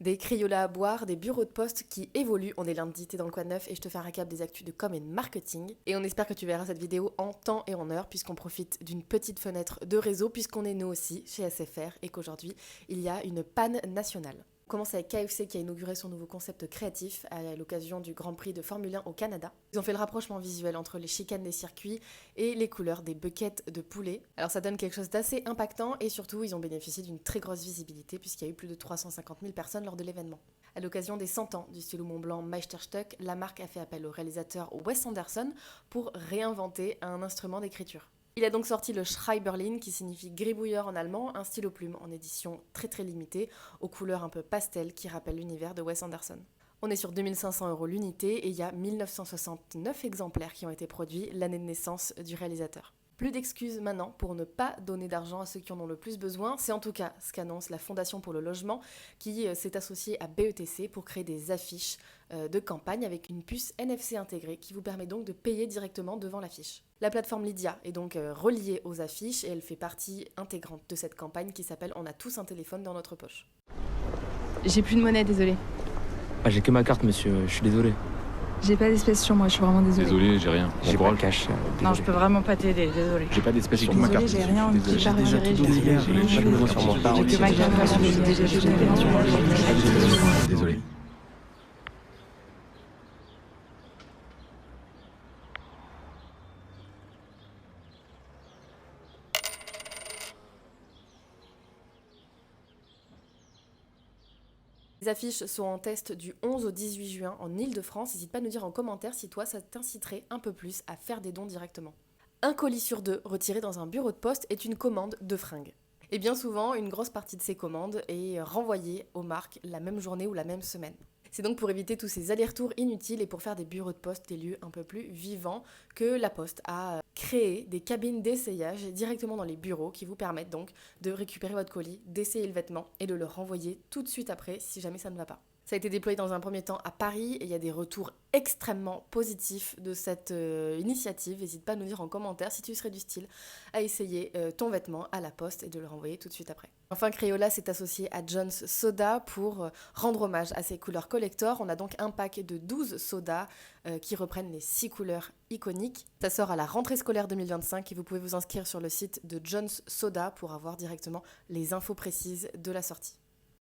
Des Crayolas à boire, des bureaux de poste qui évoluent. On est lundi, t'es dans le Quad Neuf et je te fais un récap des actus de com et de marketing. Et on espère que tu verras cette vidéo en temps et en heure puisqu'on profite d'une petite fenêtre de réseau puisqu'on est nous aussi chez SFR et qu'aujourd'hui il y a une panne nationale. On commence avec KFC qui a inauguré son nouveau concept créatif à l'occasion du Grand Prix de Formule 1 au Canada. Ils ont fait le rapprochement visuel entre les chicanes des circuits et les couleurs des buckets de poulet. Alors ça donne quelque chose d'assez impactant et surtout ils ont bénéficié d'une très grosse visibilité puisqu'il y a eu plus de 350 000 personnes lors de l'événement. À l'occasion des 100 ans du stylo Montblanc Meisterstück, la marque a fait appel au réalisateur Wes Anderson pour réinventer un instrument d'écriture. Il a donc sorti le Schreiberling qui signifie gribouilleur en allemand, un stylo plume en édition très limitée, aux couleurs un peu pastel qui rappellent l'univers de Wes Anderson. On est sur 2500 € l'unité et il y a 1969 exemplaires qui ont été produits l'année de naissance du réalisateur. Plus d'excuses maintenant pour ne pas donner d'argent à ceux qui en ont le plus besoin. C'est en tout cas ce qu'annonce la Fondation pour le logement qui s'est associée à BETC pour créer des affiches de campagne avec une puce NFC intégrée qui vous permet donc de payer directement devant l'affiche. La plateforme Lydia est donc reliée aux affiches et elle fait partie intégrante de cette campagne qui s'appelle On a tous un téléphone dans notre poche. J'ai plus de monnaie, désolé. Ah, j'ai que ma carte, monsieur, je suis désolé. J'ai pas d'espèces sur moi, je suis vraiment désolée. Désolé, j'ai rien. J'ai pas de cash. Non, je peux vraiment pas t'aider, désolé. J'ai pas d'espèces sur ma carte. Désolé, j'ai rien qui part Déjà gérer. tout donné hier, j'ai pas de besoin sur moi. J'ai que ma carte, je suis désolée. Désolé. Les affiches sont en test du 11 au 18 juin en Ile-de-France. N'hésite pas à nous dire en commentaire si toi ça t'inciterait un peu plus à faire des dons directement. Un colis sur deux retiré dans un bureau de poste est une commande de fringues. Et bien souvent, une grosse partie de ces commandes est renvoyée aux marques la même journée ou la même semaine. C'est donc pour éviter tous ces allers-retours inutiles et pour faire des bureaux de poste des lieux un peu plus vivants que la Poste a créé des cabines d'essayage directement dans les bureaux qui vous permettent donc de récupérer votre colis, d'essayer le vêtement et de le renvoyer tout de suite après si jamais ça ne va pas. Ça a été déployé dans un premier temps à Paris et il y a des retours extrêmement positifs de cette initiative. N'hésite pas à nous dire en commentaire si tu serais du style à essayer ton vêtement à la poste et de le renvoyer tout de suite après. Enfin, Crayola s'est associé à John's Soda pour rendre hommage à ses couleurs collector. On a donc un pack de 12 sodas qui reprennent les 6 couleurs iconiques. Ça sort à la rentrée scolaire 2025 et vous pouvez vous inscrire sur le site de John's Soda pour avoir directement les infos précises de la sortie.